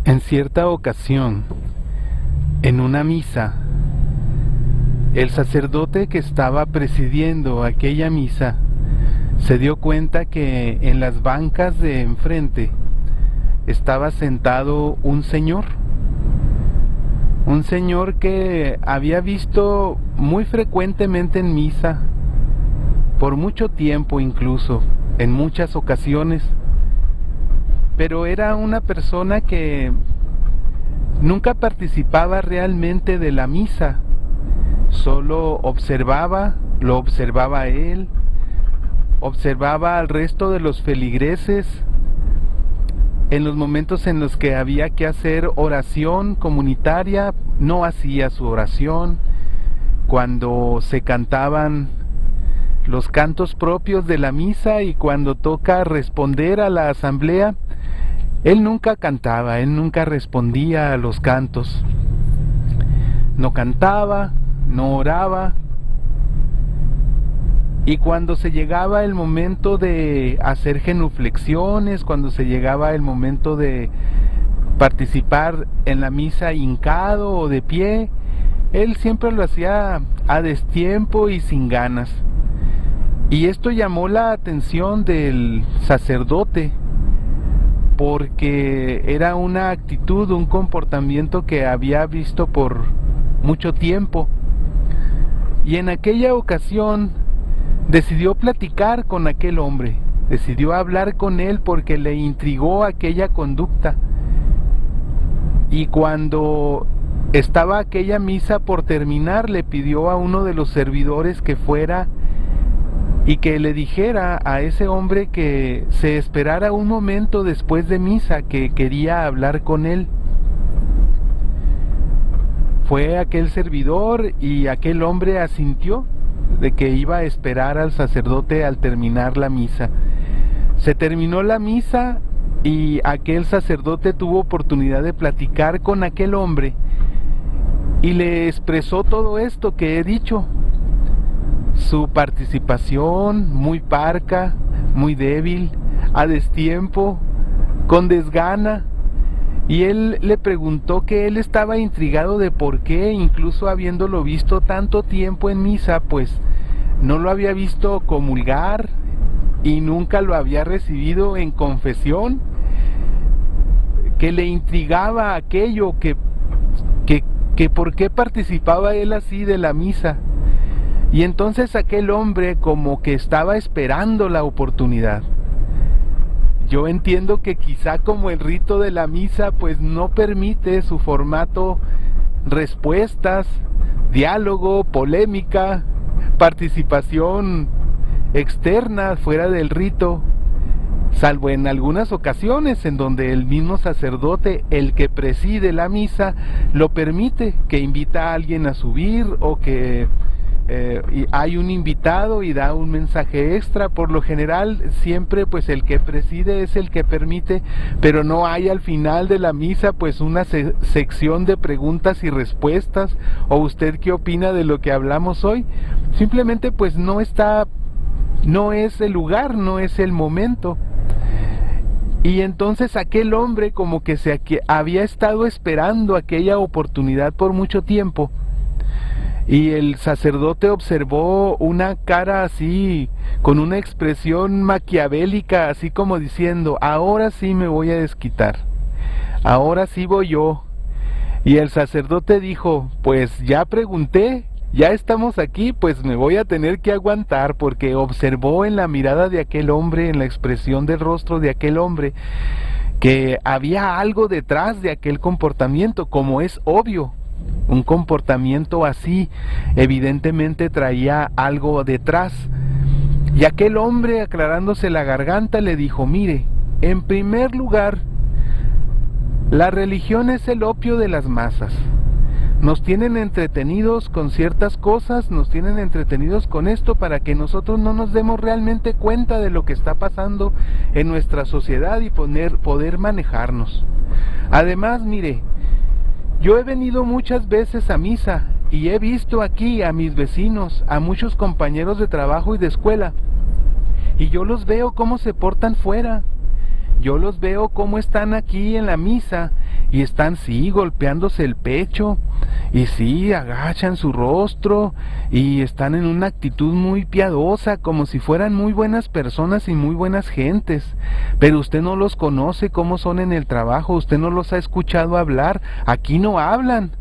En cierta ocasión, en una misa, el sacerdote que estaba presidiendo aquella misa se dio cuenta que en las bancas de enfrente estaba sentado un señor que había visto muy frecuentemente en misa, por mucho tiempo incluso, en muchas ocasiones, pero era una persona que nunca participaba realmente de la misa, solo observaba, lo observaba a él, observaba al resto de los feligreses en los momentos en los que había que hacer oración comunitaria, no hacía su oración. Cuando se cantaban los cantos propios de la misa y cuando toca responder a la asamblea, él nunca cantaba, él nunca respondía a los cantos. No cantaba, no oraba. Y cuando se llegaba el momento de hacer genuflexiones, cuando se llegaba el momento de participar en la misa hincado o de pie, él siempre lo hacía a destiempo y sin ganas. Y esto llamó la atención del sacerdote, porque era una actitud, un comportamiento que había visto por mucho tiempo. Y en aquella ocasión decidió platicar con aquel hombre, decidió hablar con él porque le intrigó aquella conducta. Y cuando estaba aquella misa por terminar, le pidió a uno de los servidores que fuera y que le dijera a ese hombre que se esperara un momento después de misa, que quería hablar con él. Fue aquel servidor y aquel hombre asintió de que iba a esperar al sacerdote al terminar la misa. Se terminó la misa y aquel sacerdote tuvo oportunidad de platicar con aquel hombre y le expresó todo esto que he dicho. Su participación muy parca, muy débil, a destiempo, con desgana. Y él le preguntó que él estaba intrigado de por qué, incluso habiéndolo visto tanto tiempo en misa, pues no lo había visto comulgar y nunca lo había recibido en confesión, que le intrigaba aquello, que por qué participaba él así de la misa. Y entonces aquel hombre como que estaba esperando la oportunidad. Yo entiendo que quizá como el rito de la misa pues no permite su formato respuestas, diálogo, polémica, participación externa fuera del rito, salvo en algunas ocasiones en donde el mismo sacerdote, el que preside la misa, lo permite, que invita a alguien a subir o que y hay un invitado y da un mensaje extra. Por lo general siempre pues el que preside es el que permite, pero no hay al final de la misa pues una sección de preguntas y respuestas, o usted qué opina de lo que hablamos hoy. Simplemente pues no es el lugar, no es el momento. Y entonces aquel hombre como que había estado esperando aquella oportunidad por mucho tiempo. Y el sacerdote observó una cara así, con una expresión maquiavélica, así como diciendo: ahora sí me voy a desquitar, ahora sí voy yo. Y el sacerdote dijo: pues ya pregunté, ya estamos aquí, pues me voy a tener que aguantar, porque observó en la mirada de aquel hombre, en la expresión del rostro de aquel hombre, que había algo detrás de aquel comportamiento, como es obvio. Un comportamiento así evidentemente traía algo detrás. Y aquel hombre, aclarándose la garganta, le dijo: mire, en primer lugar, la religión es el opio de las masas. Nos tienen entretenidos con ciertas cosas, nos tienen entretenidos con esto para que nosotros no nos demos realmente cuenta de lo que está pasando en nuestra sociedad y poder manejarnos. Además, mire, yo he venido muchas veces a misa y he visto aquí a mis vecinos, a muchos compañeros de trabajo y de escuela, y yo los veo cómo se portan fuera. Yo los veo cómo están aquí en la misa y están sí golpeándose el pecho y sí agachan su rostro y están en una actitud muy piadosa, como si fueran muy buenas personas y muy buenas gentes, pero usted no los conoce cómo son en el trabajo, usted no los ha escuchado hablar, aquí no hablan.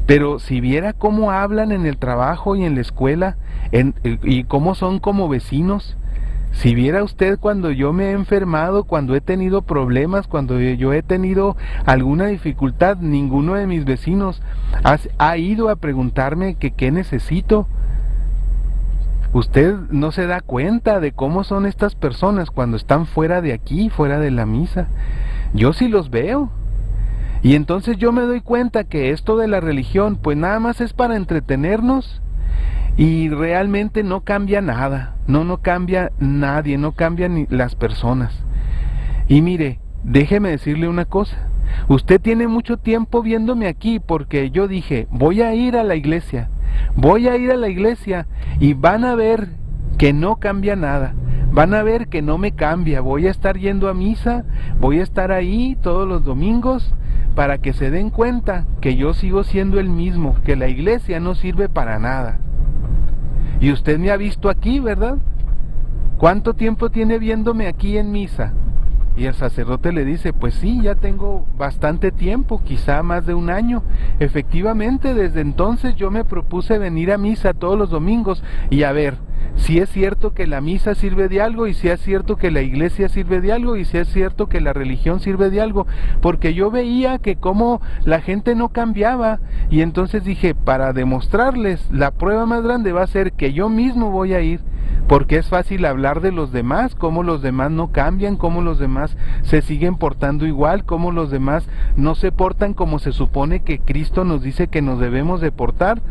Pero si viera cómo hablan en el trabajo y en la escuela, y cómo son como vecinos, si viera usted cuando yo me he enfermado, cuando he tenido problemas, cuando yo he tenido alguna dificultad, ninguno de mis vecinos ha ido a preguntarme que qué necesito. Usted no se da cuenta de cómo son estas personas cuando están fuera de aquí, fuera de la misa. Yo sí los veo. Y entonces yo me doy cuenta que esto de la religión pues nada más es para entretenernos y realmente no cambia nada, no cambia nadie, no cambian ni las personas. Y mire, déjeme decirle una cosa, usted tiene mucho tiempo viéndome aquí porque yo dije, voy a ir a la iglesia y van a ver que no cambia nada. Van a ver que no me cambia, voy a estar yendo a misa, voy a estar ahí todos los domingos para que se den cuenta que yo sigo siendo el mismo, que la iglesia no sirve para nada. Y usted me ha visto aquí, ¿verdad? ¿Cuánto tiempo tiene viéndome aquí en misa? Y el sacerdote le dice, pues sí, ya tengo bastante tiempo, quizá más de un año. Efectivamente, desde entonces yo me propuse venir a misa todos los domingos y a ver, si es cierto que la misa sirve de algo, y si es cierto que la iglesia sirve de algo, y si es cierto que la religión sirve de algo, porque yo veía que como la gente no cambiaba, y entonces dije, para demostrarles, la prueba más grande va a ser que yo mismo voy a ir, porque es fácil hablar de los demás, cómo los demás no cambian, cómo los demás se siguen portando igual, cómo los demás no se portan como se supone que Cristo nos dice que nos debemos de portar,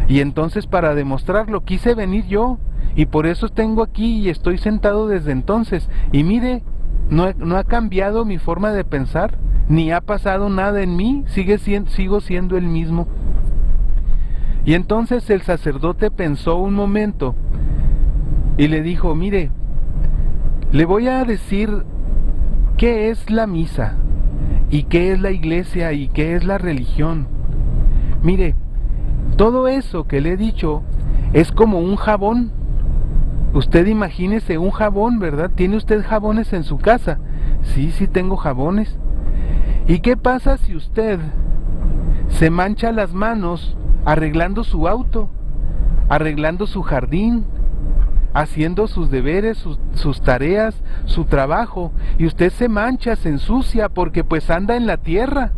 y entonces para demostrarlo quise venir yo, y por eso tengo aquí y estoy sentado desde entonces, y mire, no ha cambiado mi forma de pensar, ni ha pasado nada en mí, sigo siendo el mismo. Y entonces el sacerdote pensó un momento, y le dijo, mire, le voy a decir qué es la misa, y qué es la iglesia, y qué es la religión. Mire, todo eso que le he dicho es como un jabón. Usted imagínese un jabón, ¿verdad? ¿Tiene usted jabones en su casa? Sí, sí tengo jabones. ¿Y qué pasa si usted se mancha las manos arreglando su auto, arreglando su jardín, haciendo sus deberes, sus tareas, su trabajo, y usted se mancha, se ensucia porque pues anda en la tierra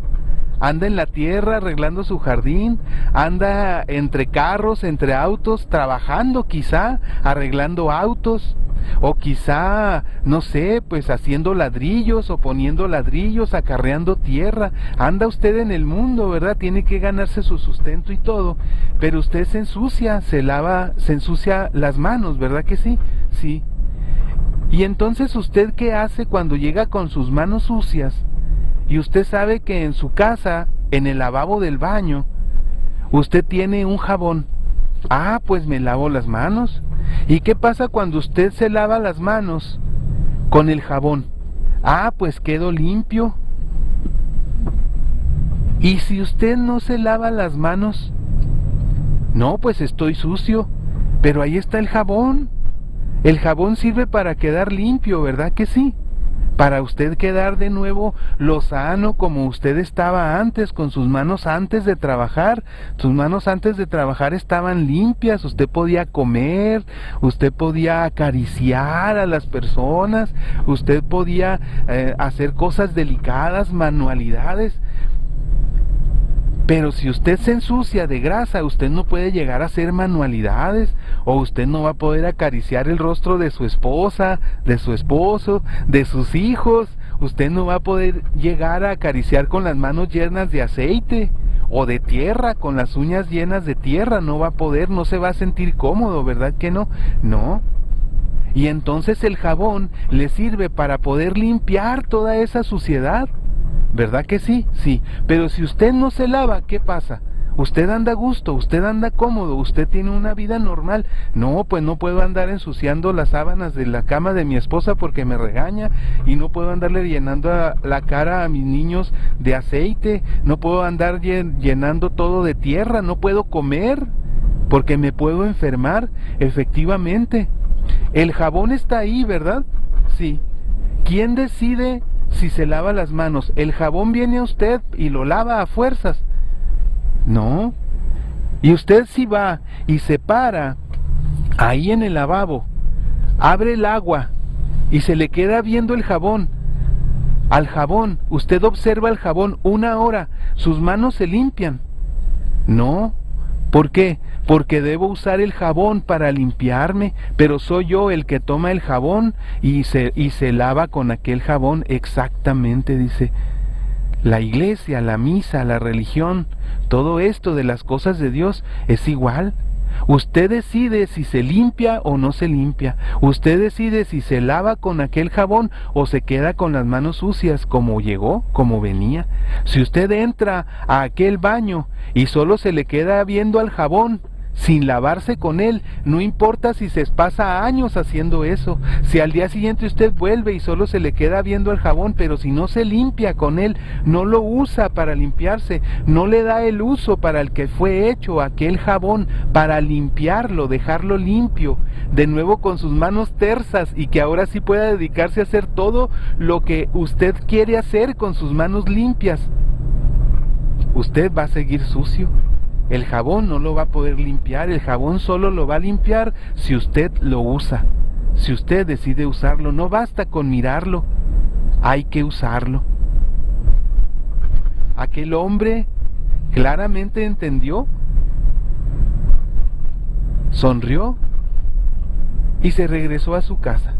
arreglando su jardín, anda entre carros, entre autos, trabajando quizá, arreglando autos, o quizá, no sé, pues haciendo ladrillos o poniendo ladrillos, acarreando tierra. Anda usted en el mundo, ¿verdad? Tiene que ganarse su sustento y todo, pero usted se ensucia, se ensucia las manos, ¿verdad que sí? Sí. Y entonces, ¿usted qué hace cuando llega con sus manos sucias? Y usted sabe que en su casa, en el lavabo del baño, usted tiene un jabón. Ah, pues me lavo las manos. ¿Y qué pasa cuando usted se lava las manos con el jabón? Ah, pues quedo limpio. ¿Y si usted no se lava las manos? No, pues estoy sucio. Pero ahí está el jabón. El jabón sirve para quedar limpio, ¿verdad que sí? Para usted quedar de nuevo lozano como usted estaba antes, con sus manos antes de trabajar. Sus manos antes de trabajar estaban limpias, usted podía comer, usted podía acariciar a las personas, usted podía hacer cosas delicadas, manualidades. Pero si usted se ensucia de grasa, usted no puede llegar a hacer manualidades, o usted no va a poder acariciar el rostro de su esposa, de su esposo, de sus hijos. Usted no va a poder llegar a acariciar con las manos llenas de aceite o de tierra, con las uñas llenas de tierra. No va a poder, no se va a sentir cómodo, ¿verdad que no? No. Y entonces el jabón le sirve para poder limpiar toda esa suciedad. ¿Verdad que sí? Sí. Pero si usted no se lava, ¿qué pasa? usted anda a gusto, usted anda cómodo, usted tiene una vida normal. No, pues no puedo andar ensuciando las sábanas de la cama de mi esposa porque me regaña, y no puedo andarle llenando la cara a mis niños de aceite, no puedo andar llenando todo de tierra, no puedo comer porque me puedo enfermar. Efectivamente, el jabón está ahí, ¿verdad? Sí. ¿Quién decide si se lava las manos? ¿El jabón viene a usted y lo lava a fuerzas? No. Y usted si va y se para ahí en el lavabo, abre el agua y se le queda viendo el jabón, al jabón, usted observa el jabón 1 hora, sus manos se limpian. No. ¿Por qué? Porque debo usar el jabón para limpiarme, pero soy yo el que toma el jabón y se lava con aquel jabón. Exactamente, dice. La iglesia, la misa, la religión, todo esto de las cosas de Dios es igual. Usted decide si se limpia o no se limpia. Usted decide si se lava con aquel jabón o se queda con las manos sucias como llegó, como venía. Si usted entra a aquel baño y solo se le queda viendo al jabón, sin lavarse con él, no importa si se pasa años haciendo eso. Si al día siguiente usted vuelve y solo se le queda viendo el jabón, pero si no se limpia con él, no lo usa para limpiarse, no le da el uso para el que fue hecho aquel jabón, para limpiarlo, dejarlo limpio, de nuevo con sus manos tersas, y que ahora sí pueda dedicarse a hacer todo lo que usted quiere hacer con sus manos limpias, usted va a seguir sucio. El jabón no lo va a poder limpiar, el jabón solo lo va a limpiar si usted lo usa, si usted decide usarlo. No basta con mirarlo, hay que usarlo. Aquel hombre claramente entendió, sonrió y se regresó a su casa.